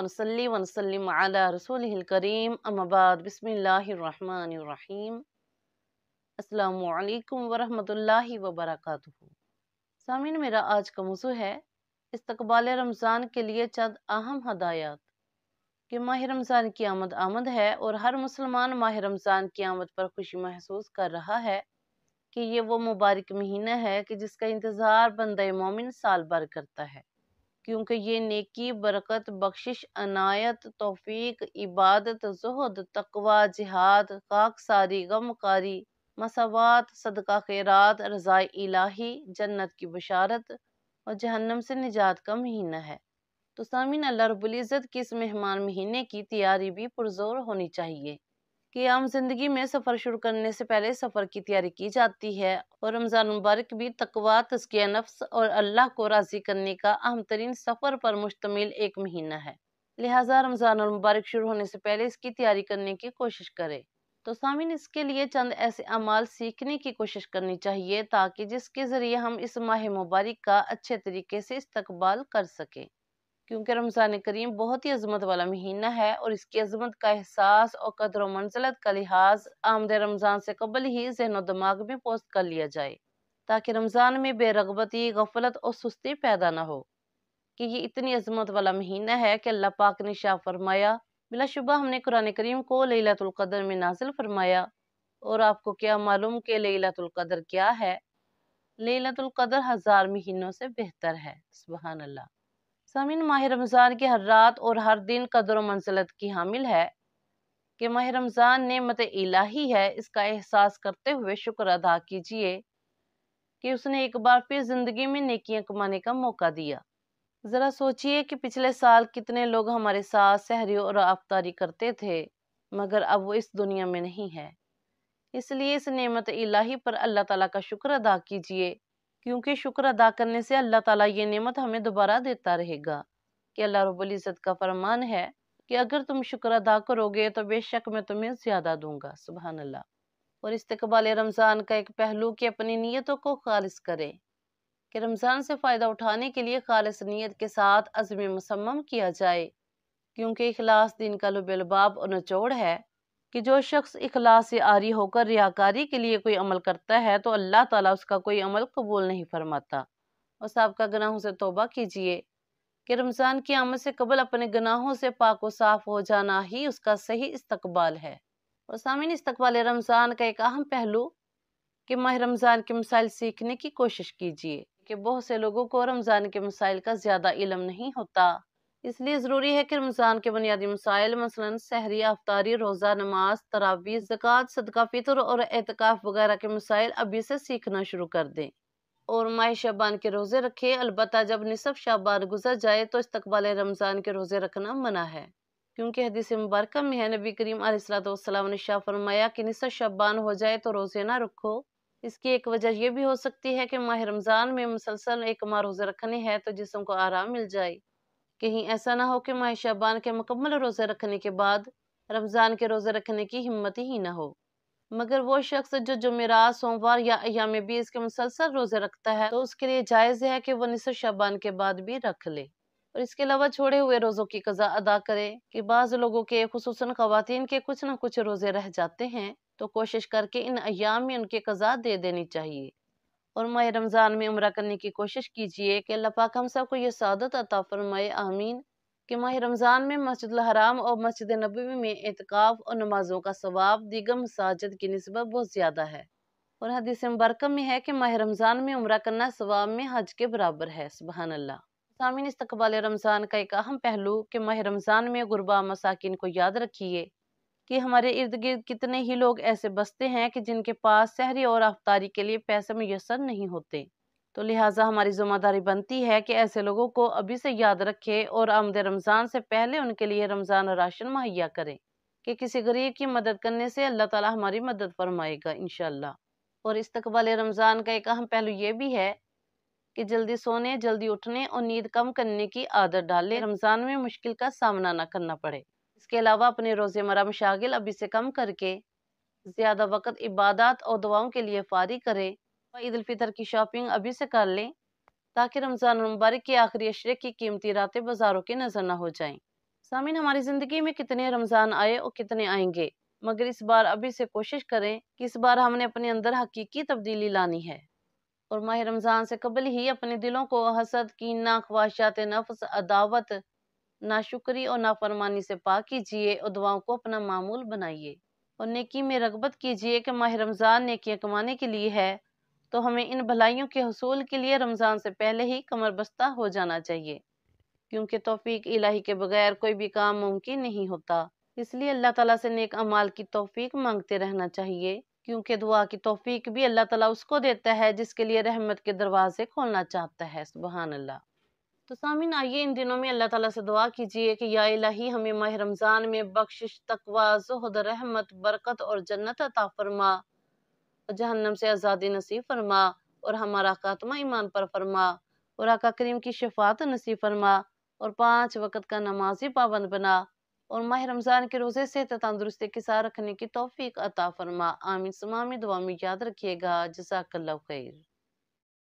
वनसल्ली वनसल्लिम अला रसूलिहिल करीम अम्मा बाद बिस्मिल्लाहिर्रहमानिर्रहीम। अस्सलामु अलैकुम वरहमतुल्लाहि वबरकातुहू। सामीन, मेरा आज का मौजू है इस्तकबाल रमज़ान के लिए चंद अहम हदायत। कि माह रमज़ान की आमद है और हर मुसलमान माह रमज़ान की आमद पर खुशी महसूस कर रहा है कि ये वो मुबारक महीना है कि जिसका इंतज़ार बंदा मोमिन साल भर करता है, क्योंकि ये नेकी, बरकत, बख्शिश, अनायत, तौफीक, इबादत, ज़ुहद, तकवा, जिहाद, खाकसारी, गमकारी, मसावात, सदका खैरात, रज़ाए इलाही, जन्नत की बशारत और जहन्नम से निजात का महीना है। तो सामीन, अल्लाह रब्बुल इज़्ज़त की इस मेहमान महीने की तैयारी भी पुरज़ोर होनी चाहिए। कि आम जिंदगी में सफ़र शुरू करने से पहले सफ़र की तैयारी की जाती है और रमज़ान मुबारक भी तकवा, तज़किया नफ्स और अल्लाह को राज़ी करने का अहम तरीन सफ़र पर मुश्तमिल एक महीना है। लिहाजा रमज़ान और मुबारक शुरू होने से पहले इसकी तैयारी करने की कोशिश करें। तो सामीन, इसके लिए चंद ऐसे अमाल सीखने की कोशिश करनी चाहिए ताकि जिसके ज़रिए हम इस माह मुबारक का अच्छे तरीके से इस्तकबाल कर सकें। क्योंकि रमज़ान करीम बहुत ही अजमत वाला महीना है और इसकी अजमत का एहसास और कदर व मंजिलत का लिहाज आमद रमज़ान से कबल ही ज़हन दिमाग में पोस्ट कर लिया जाए, ताकि रमज़ान में बेरगबती, गफलत और सुस्ती पैदा ना हो। कि ये इतनी अजमत वाला महीना है कि अल्लाह पाक ने शाह फरमाया, बिलाशुबा हमने कुरान करीम को लैलतुल क़द्र में नाजिल फरमाया। और आपको क्या मालूम कि लैलतुल क़द्र क्या है? लैलतुल क़द्र 1000 महीनों से बेहतर है। सुभान अल्लाह। सामीन, माह रमज़ान की हर रात और हर दिन कदर व मंजिलत की हामिल है। कि माह रमज़ान नेमत इलाही है, इसका एहसास करते हुए शुक्र अदा कीजिए कि उसने एक बार फिर जिंदगी में नेकियां कमाने का मौका दिया। ज़रा सोचिए कि पिछले साल कितने लोग हमारे साथ सहरी और अफ्तारी करते थे, मगर अब वो इस दुनिया में नहीं है। इसलिए इस नेमत इलाही पर अल्लाह ताला का शुक्र अदा कीजिए, क्योंकि शुक्र अदा करने से अल्लाह ताला ये नेमत हमें दोबारा देता रहेगा। कि अल्लाह रब्बुल इज़्ज़त का फरमान है कि अगर तुम शुक्र अदा करोगे तो बेशक मैं तुम्हें ज़्यादा दूंगा। सुभान अल्लाह। और इस्तकबाल रमज़ान का एक पहलू कि अपनी नीयतों को खालिस करें। कि रमज़ान से फ़ायदा उठाने के लिए खालिस नीयत के साथ अज़्म मुसम्मम किया जाए, क्योंकि इखलास दीन का लुब-ए-लुबाब और निचोड़ है। कि जो शख्स इखलास से आरी होकर रियाकारी के लिए कोई अमल करता है तो अल्लाह ताला उसका कोई अमल कबूल नहीं फरमाता। और साबिक़ा गुनाहों से तौबा कीजिए। कि रमज़ान की आमद से कबल अपने गुनाहों से पाक व साफ हो जाना ही उसका सही इस्तकबाल है। और सामीन, इस्तकबाल रमज़ान का एक अहम पहलू कि माह रमज़ान के मसाइल सीखने की कोशिश कीजिए। कि बहुत से लोगों को रमज़ान के मसाइल का ज़्यादा इल्म नहीं होता, इसलिए ज़रूरी है कि रमज़ान के बुनियादी मसाइल मसलन सहरी, अफ्तारी, रोज़ा, नमाज, तरावी, ज़कात, सदका फ़ितर और एतकाफ़ वगैरह के मसाइल अभी से सीखना शुरू कर दें। और माह शबान के रोज़े रखें। अलबत्ता जब निसफ शाबान गुजर जाए तो इस्तकबाल रमज़ान के रोज़े रखना मना है, क्योंकि हदीस मुबारक में है, नबी करीम अलैहिस्सलाम ने शाह फरमाया कि निसफ शाबान हो जाए तो रोज़े ना रखो। इसकी एक वजह यह भी हो सकती है कि माह रमज़ान में मुसलसल एक माह रोज़े रखने हैं तो जिस्म को आराम मिल जाए। कहीं ऐसा ना हो कि माह शबान के मुकम्मल रोज़े रखने के बाद रमज़ान के रोज़े रखने की हिम्मत ही ना हो। मगर वो शख्स जो जुमेरात, सोमवार या अय्याम बीस के मुसलसल रोजे रखता है तो उसके लिए जायज़ है कि वो निसफ शबान के बाद भी रख ले। और इसके अलावा छोड़े हुए रोज़ों की कज़ा अदा करे। कि बाज़ लोगों के, खुसूसन ख़वातीन के कुछ न कुछ रोज़े रह जाते हैं, तो कोशिश करके इन अय्याम में उनकी कज़ा दे देनी चाहिए। और माह रमज़ान में उम्रा करने की कोशिश कीजिए कि अल्लाह पाक हम सबको ये सादत अता फरमाए, आमीन। कि माह रमज़ान में मस्जिदुल हराम और मस्जिद नबवी में एतकाफ और नमाजों का सवाब दीगर मसाजिद की निस्बत बहुत ज़्यादा है। और हदीस मुबारक में है कि माह रमज़ान में उम्रा करना सवाब में हज के बराबर है। सुभान अल्लाह। सामीन, इस्तकबाल रमज़ान का एक अहम पहलू कि माह रमज़ान में गुरबा मसाकिन को याद रखिए। कि हमारे इर्द गिर्द कितने ही लोग ऐसे बसते हैं कि जिनके पास सहरी और अफ्तारी के लिए पैसे मुयस्सर नहीं होते। तो लिहाजा हमारी जिम्मेदारी बनती है कि ऐसे लोगों को अभी से याद रखें और आमद रमज़ान से पहले उनके लिए रमज़ान राशन मुहैया करें। कि किसी गरीब की मदद करने से अल्लाह ताला हमारी मदद फरमाएगा इंशाअल्लाह। और इस्तकबाल रमज़ान का एक अहम पहलू ये भी है कि जल्दी सोने, जल्दी उठने और नींद कम करने की आदत डालें, रमज़ान में मुश्किल का सामना न करना पड़े। इसके अलावा अपने रोज़मर्रा मशागिल अभी से कम करके ज़्यादा वक़्त इबादत और दुआओं के लिए फ़ारी करें। ईद उल फितर की शॉपिंग अभी से कर लें, ताकि रमज़ान मुबारक के आखिरी अशरे की कीमती रातें बाज़ारों की नज़र न हो जाएं। सामीन, हमारी ज़िंदगी में कितने रमज़ान आए और कितने आएंगे, मगर इस बार अभी से कोशिश करें कि इस बार हमने अपने अंदर हकीकी तब्दीली लानी है और माह रमज़ान से कबल ही अपने दिलों को हसद, कीना, ख्वाहिशात नफ्स, अदावत, नाशुक्री और नाफरमानी से पाक कीजिए और दुआओं को अपना मामूल बनाइए और नेकी में रगबत कीजिए कि माह रमज़ान नेकियां कमाने के लिए है, तो हमें इन भलाइयों के हसूल के लिए रमज़ान से पहले ही कमर बस्ता हो जाना चाहिए, क्योंकि तौफीक इलाही के बगैर कोई भी काम मुमकिन नहीं होता। इसलिए अल्लाह ताला से नेक अमाल की तौफीक मांगते रहना चाहिए, क्योंकि दुआ की तौफीक भी अल्लाह ताला उसको देता है जिसके लिए रहमत के दरवाजे खोलना चाहता है। सुबहान अल्लाह। तो सामीन, आइए इन दिनों में अल्लाह ताला से दुआ कीजिए कि या इलाही हमें माह रमज़ान में बख्शिश, तकवा, ज़ुहद, रहमत, बरकत और जन्नत अता फरमा और जहन्नम से आज़ादी नसीब फरमा और हमारा खात्मा ईमान पर फरमा और आका करीम की शफात नसीब फरमा और 5 वक़्त का नमाजी पाबंद बना और माह रमज़ान के रोज़े से तंदुरुस्ती के साथ रखने की तौफीक अता फरमा। आमीन सुमा आमीन। दुआ में याद रखिएगा। जज़ाकल्लाहु खैर।